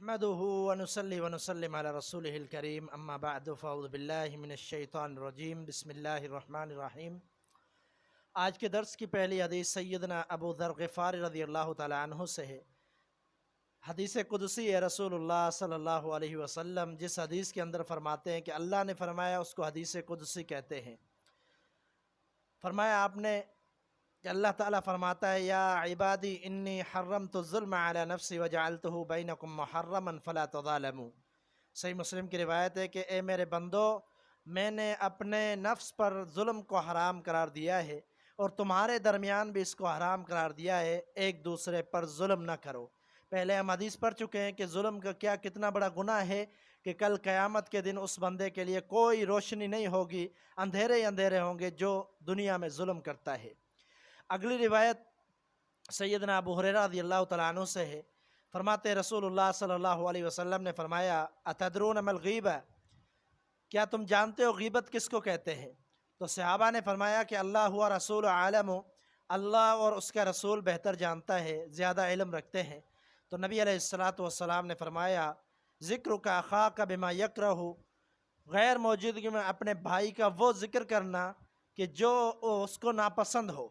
نحمده ونصلي ونسلم على رسوله الكريم اما بعد فاعوذ باللہ من الشیطان الرجیم بسم اللہ الرحمن الرحیم۔ آج کے درس کی پہلی حدیث سیدنا ابو ذر غفاری رضی اللہ تعالی عنہ سے ہے۔ حدیث قدسی ہے، رسول اللہ صلی اللہ علیہ وسلم جس حدیث کے اندر فرماتے ہیں کہ اللہ نے فرمایا، اس کو حدیث قدسی کہتے ہیں۔ فرمایا آپ نے کہ اللہ تعالیٰ فرماتا ہے، یا عبادی انی حرمت الظلم علی نفسی وجعلتہ بینکم محرما فلا تظالموا۔ صحیح مسلم کی روایت ہے کہ اے میرے بندو، میں نے اپنے نفس پر ظلم کو حرام قرار دیا ہے اور تمہارے درمیان بھی اس کو حرام قرار دیا ہے، ایک دوسرے پر ظلم نہ کرو۔ پہلے ہم حدیث پڑھ چکے ہیں کہ ظلم کا کتنا بڑا گناہ ہے کہ کل قیامت کے دن اس بندے کے لیے کوئی روشنی نہیں ہوگی، اندھیرے ہی اندھیرے ہوں گے جو دنیا میں ظلم کرتا ہے۔ اگلی روایت سیدنا ابو ہریرہ رضی اللہ تعالیٰ عنہ سے ہے۔ فرماتے رسول اللہ صلی اللہ علیہ وسلم نے فرمایا، اتدرون ما الغیبہ، کیا تم جانتے ہو غیبت کس کو کہتے ہیں؟ تو صحابہ نے فرمایا کہ اللہ و رسول عالم، اللہ اور اس کا رسول بہتر جانتا ہے، زیادہ علم رکھتے ہیں۔ تو نبی علیہ الصلاۃ والسلام نے فرمایا، ذکرک اخاک بما یکرہ، غیر موجودگی میں اپنے بھائی کا وہ ذکر کرنا کہ جو اس کو ناپسند ہو۔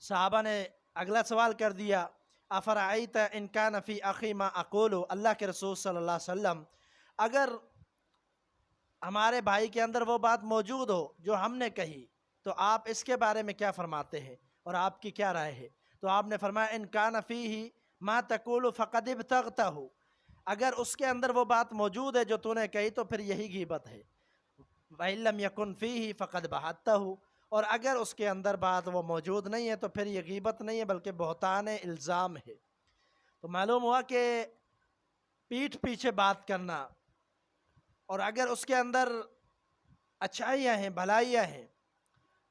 صحابہ نے اگلا سوال کر دیا، افرأیت ان کان فی اخی ما اقول، اللہ کے رسول صلی اللہ علیہ وسلم اگر ہمارے بھائی کے اندر وہ بات موجود ہو جو ہم نے کہی تو آپ اس کے بارے میں کیا فرماتے ہیں اور آپ کی کیا رائے ہے؟ تو آپ نے فرمایا، ان کان فیہ ما تقول فقد ابتغتہ، اگر اس کے اندر وہ بات موجود ہے جو تو نے کہی تو پھر یہی غیبت ہے۔ وَإِن لَمْ يَكُنْ فِيهِ فَقَدْ بَهَتَّهُ، اور اگر اس کے اندر بات وہ موجود نہیں ہے تو پھر یہ غیبت نہیں ہے بلکہ بہتان الزام ہے۔ تو معلوم ہوا کہ پیٹھ پیچھے بات کرنا، اور اگر اس کے اندر اچھائیاں ہیں، بھلائیاں ہیں،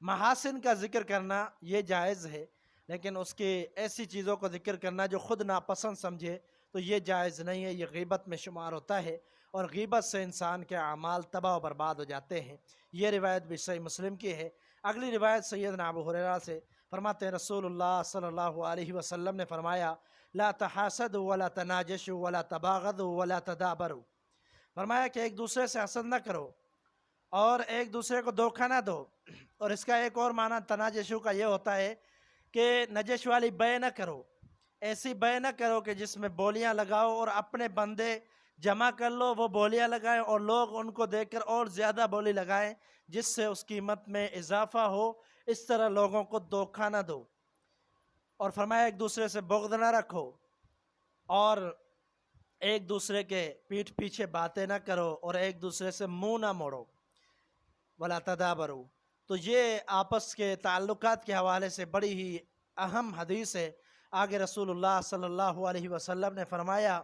محاسن کا ذکر کرنا یہ جائز ہے، لیکن اس کی ایسی چیزوں کو ذکر کرنا جو خود ناپسند سمجھے تو یہ جائز نہیں ہے، یہ غیبت میں شمار ہوتا ہے، اور غیبت سے انسان کے اعمال تباہ و برباد ہو جاتے ہیں۔ یہ روایت بھی صحیح مسلم کی ہے۔ اگلی روایت سیدنا ابو ہریرہ سے، فرماتے ہیں رسول اللہ صلی اللہ علیہ وسلم نے فرمایا، لا تحاسدوا ولا تناجشوا ولا تباغضوا ولا تدابروا، فرمایا کہ ایک دوسرے سے حسد نہ کرو اور ایک دوسرے کو دھوکہ نہ دو۔ اور اس کا ایک اور معنی تناجشوا کا یہ ہوتا ہے کہ نجش والی بے نہ کرو، ایسی بے نہ کرو کہ جس میں بولیاں لگاؤ اور اپنے بندے جمع کر لو، وہ بولیاں لگائیں اور لوگ ان کو دیکھ کر اور زیادہ بولی لگائیں جس سے اس قیمت میں اضافہ ہو، اس طرح لوگوں کو دھوکہ نہ دو۔ اور فرمایا ایک دوسرے سے بغض نہ رکھو اور ایک دوسرے کے پیٹھ پیچھے باتیں نہ کرو اور ایک دوسرے سے منہ نہ موڑو، ولا تدابروا۔ تو یہ آپس کے تعلقات کے حوالے سے بڑی ہی اہم حدیث ہے۔ آگے رسول اللہ صلی اللہ علیہ وسلم نے فرمایا،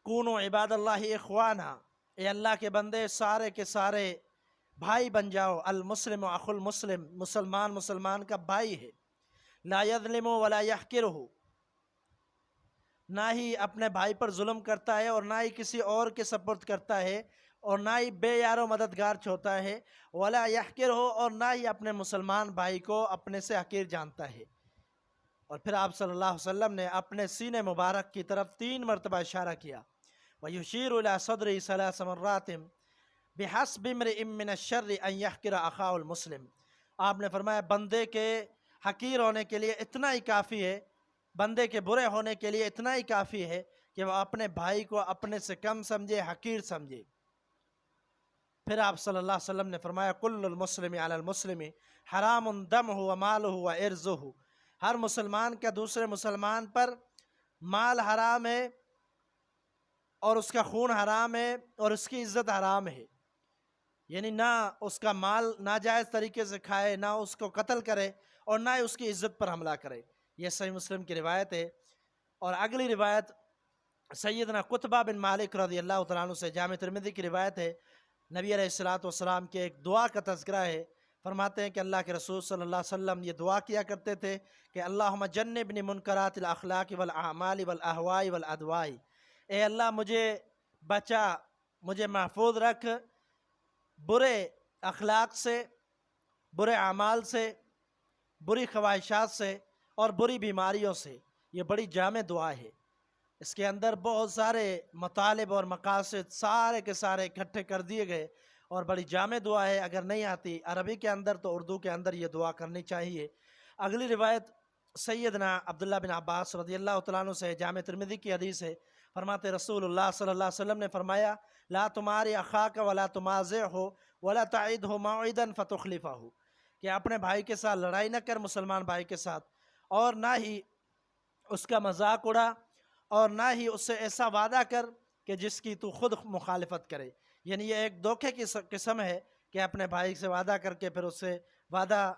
کونوا عباد اللہ اخوانا، اے اللہ کے بندے سارے کے سارے بھائی بن جاؤ، المسلم اخو المسلم، مسلمان مسلمان کا بھائی ہے، لا یظلم ولا یحقرہ، نہ ہی اپنے بھائی پر ظلم کرتا ہے اور نہ ہی کسی اور کے سپرد کرتا ہے اور نہ ہی بے یار و مددگار چھوڑتا ہے، ولا یحقرہ، اور نہ ہی اپنے مسلمان بھائی کو اپنے سے حقیر جانتا ہے۔ اور پھر آپ صلی اللہ علیہ وسلم نے اپنے سینے مبارک کی طرف 3 مرتبہ اشارہ کیا، وَيُشِيرُ إِلَىٰ صَدْرِهِ 3 مرات بِحَسْبِ امْرِئٍ مِّنَ الشَّرِّ أَن يَحْقِرَ أَخَاهُ الْمُسْلِمَ۔ آپ نے فرمایا بندے کے حقیر ہونے کے لیے اتنا ہی کافی ہے، بندے کے برے ہونے کے لیے اتنا ہی کافی ہے کہ وہ اپنے بھائی کو اپنے سے کم سمجھے، حقیر سمجھے۔ پھر آپ صلی اللہ علیہ وسلم نے فرمایا، کل المسلم علی المسلم حرام دمہ ومالہ وعرضہ، ہر مسلمان کا دوسرے مسلمان پر مال حرام ہے اور اس کا خون حرام ہے اور اس کی عزت حرام ہے، یعنی نہ اس کا مال ناجائز طریقے سے کھائے، نہ اس کو قتل کرے اور نہ ہی اس کی عزت پر حملہ کرے۔ یہ صحیح مسلم کی روایت ہے۔ اور اگلی روایت سیدنا قطبہ بن مالک رضی اللہ تعالیٰ عنہ سے، جامع ترمذی کی روایت ہے، نبی علیہ الصلاۃ والسلام کے ایک دعا کا تذکرہ ہے۔ فرماتے ہیں کہ اللہ کے رسول صلی اللہ علیہ وسلم یہ دعا کیا کرتے تھے کہ اللہم جنبنی منکرات الاخلاق والاعمال والاہواء والادواء، اے اللہ مجھے بچا، مجھے محفوظ رکھ برے اخلاق سے، برے اعمال سے، بری خواہشات سے اور بری بیماریوں سے۔ یہ بڑی جامع دعا ہے، اس کے اندر بہت سارے مطالب اور مقاصد سارے کے سارے اکٹھے کر دیے گئے، اور بڑی جامع دعا ہے۔ اگر نہیں آتی عربی کے اندر تو اردو کے اندر یہ دعا کرنی چاہیے۔ اگلی روایت سیدنا عبداللہ بن عباس رضی اللہ تعالیٰ عنہ سے، جامع ترمذی کی حدیث ہے، فرماتے رسول اللہ صلی اللہ علیہ وسلم نے فرمایا، لا تماری اخاک ولا تمازعہ ولا تعدہ موعدا فتخلفہ، کہ اپنے بھائی کے ساتھ لڑائی نہ کر، مسلمان بھائی کے ساتھ، اور نہ ہی اس کا مذاق اڑا، اور نہ ہی اس سے ایسا وعدہ کر کہ جس کی تو خود مخالفت کرے۔ یعنی یہ ایک دھوکے کی قسم ہے کہ اپنے بھائی سے وعدہ کر کے پھر اس سے وعدہ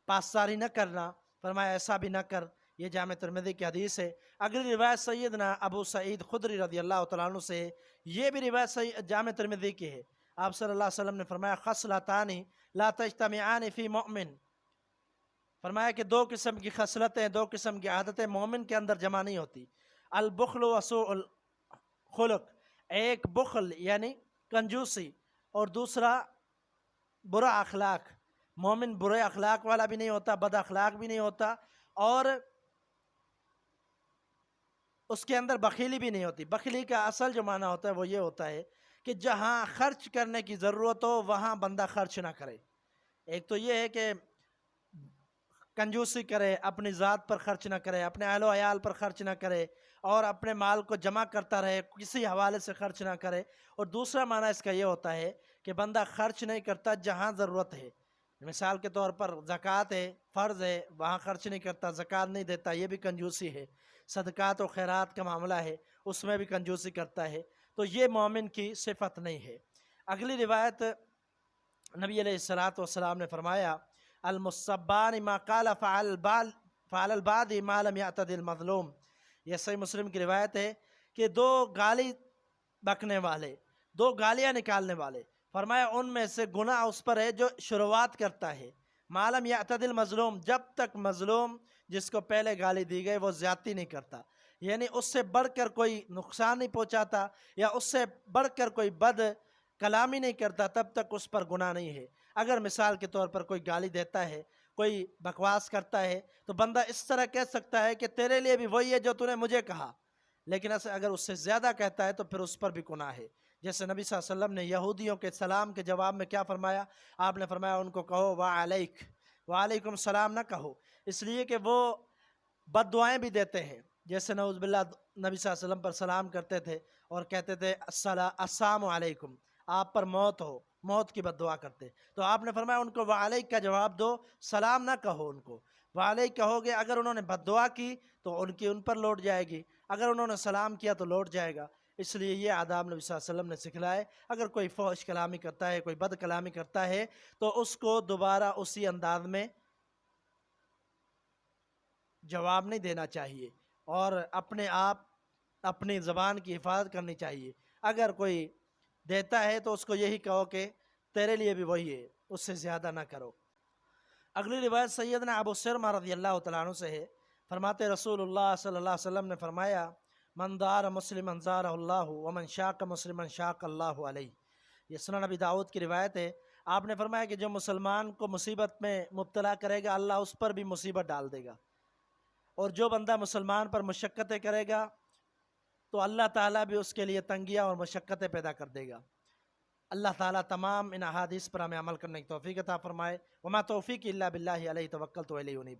پاسداری نہ کرنا، فرمایا ایسا بھی نہ کر۔ یہ جامع ترمذی کی حدیث ہے۔ اگلی روایت سیدنا ابو سعید خدری رضی اللہ تعالیٰ عنہ سے ہے، یہ بھی روایت جامع ترمذی کی ہے۔ آپ صلی اللہ علیہ وسلم نے فرمایا، خصلتان لا تجتمعان فی مؤمن، فرمایا کہ دو قسم کی خصلتیں، دو قسم کی عادتیں مومن کے اندر جمع نہیں ہوتی، البخل و سوء الخلق، ایک بخل یعنی کنجوسی، اور دوسرا برا اخلاق۔ مومن برے اخلاق والا بھی نہیں ہوتا، بد اخلاق بھی نہیں ہوتا، اور اس کے اندر بخیلی بھی نہیں ہوتی۔ بخیلی کا اصل جو معنی ہوتا ہے وہ یہ ہوتا ہے کہ جہاں خرچ کرنے کی ضرورت ہو وہاں بندہ خرچ نہ کرے۔ ایک تو یہ ہے کہ کنجوسی کرے، اپنی ذات پر خرچ نہ کرے، اپنے اہل و عیال پر خرچ نہ کرے، اور اپنے مال کو جمع کرتا رہے، کسی حوالے سے خرچ نہ کرے۔ اور دوسرا معنی اس کا یہ ہوتا ہے کہ بندہ خرچ نہیں کرتا جہاں ضرورت ہے۔ مثال کے طور پر زکوٰۃ ہے، فرض ہے، وہاں خرچ نہیں کرتا، زکوٰۃ نہیں دیتا، یہ بھی کنجوسی ہے۔ صدقات و خیرات کا معاملہ ہے، اس میں بھی کنجوسی کرتا ہے، تو یہ مومن کی صفت نہیں ہے۔ اگلی روایت نبی علیہ السلام نے فرمایا، المصبان ما قال فعل البعد ما لم يعتد المظلوم، یہ صحیح مسلم کی روایت ہے کہ دو گالی بکنے والے، دو گالیاں نکالنے والے، فرمایا ان میں سے گناہ اس پر ہے جو شروعات کرتا ہے، ما لم يعتد المظلوم، جب تک مظلوم جس کو پہلے گالی دی گئی وہ زیادتی نہیں کرتا، یعنی اس سے بڑھ کر کوئی نقصان نہیں پہنچاتا یا اس سے بڑھ کر کوئی بد کلامی نہیں کرتا، تب تک اس پر گناہ نہیں ہے۔ اگر مثال کے طور پر کوئی گالی دیتا ہے، کوئی بکواس کرتا ہے، تو بندہ اس طرح کہہ سکتا ہے کہ تیرے لیے بھی وہی ہے جو تو نے مجھے کہا، لیکن اگر اس سے زیادہ کہتا ہے تو پھر اس پر بھی گناہ ہے۔ جیسے نبی صلی اللہ علیہ وسلم نے یہودیوں کے سلام کے جواب میں کیا فرمایا؟ آپ نے فرمایا ان کو کہو وعلیک، وعلیکم السلام نہ کہو، اس لیے کہ وہ بد دعائیں بھی دیتے ہیں۔ جیسے نعوذ باللہ نبی صلی اللہ علیہ وسلم پر سلام کرتے تھے اور کہتے تھے السلام علیکم، آپ پر موت ہو، موت کی بد دعا کرتے، تو آپ نے فرمایا ان کو وعلیک کا جواب دو، سلام نہ کہو ان کو۔ وعلیک کہو گے، اگر انہوں نے بد دعا کی تو ان پر لوٹ جائے گی، اگر انہوں نے سلام کیا تو لوٹ جائے گا۔ اس لیے یہ آداب نبی صلی اللہ علیہ وسلم نے سکھلائے۔ اگر کوئی فحش کلامی کرتا ہے، کوئی بد کلامی کرتا ہے، تو اس کو دوبارہ اسی انداز میں جواب نہیں دینا چاہیے، اور اپنے آپ اپنی زبان کی حفاظت کرنی چاہیے۔ اگر کوئی دیتا ہے تو اس کو یہی کہو کہ تیرے لیے بھی وہی ہے، اس سے زیادہ نہ کرو۔ اگلی روایت سیدنا ابو سرمہ رضی اللہ تعالیٰ عنہ سے ہے، فرماتے رسول اللہ صلی اللہ علیہ وسلم نے فرمایا، من دار مسلما زارہ اللہ ومن شاق مسلما شاق اللہ علیہ، یہ سنن ابی داؤد کی روایت ہے۔ آپ نے فرمایا کہ جو مسلمان کو مصیبت میں مبتلا کرے گا اللہ اس پر بھی مصیبت ڈال دے گا، اور جو بندہ مسلمان پر مشقتیں کرے گا تو اللہ تعالیٰ بھی اس کے لیے تنگیاں اور مشقتیں پیدا کر دے گا۔ اللہ تعالیٰ تمام ان احادیث پر ہمیں عمل کرنے کی توفیق عطا فرمائے۔ وما توفیق الا باللہ علیہ توکلت و الیہ انیب۔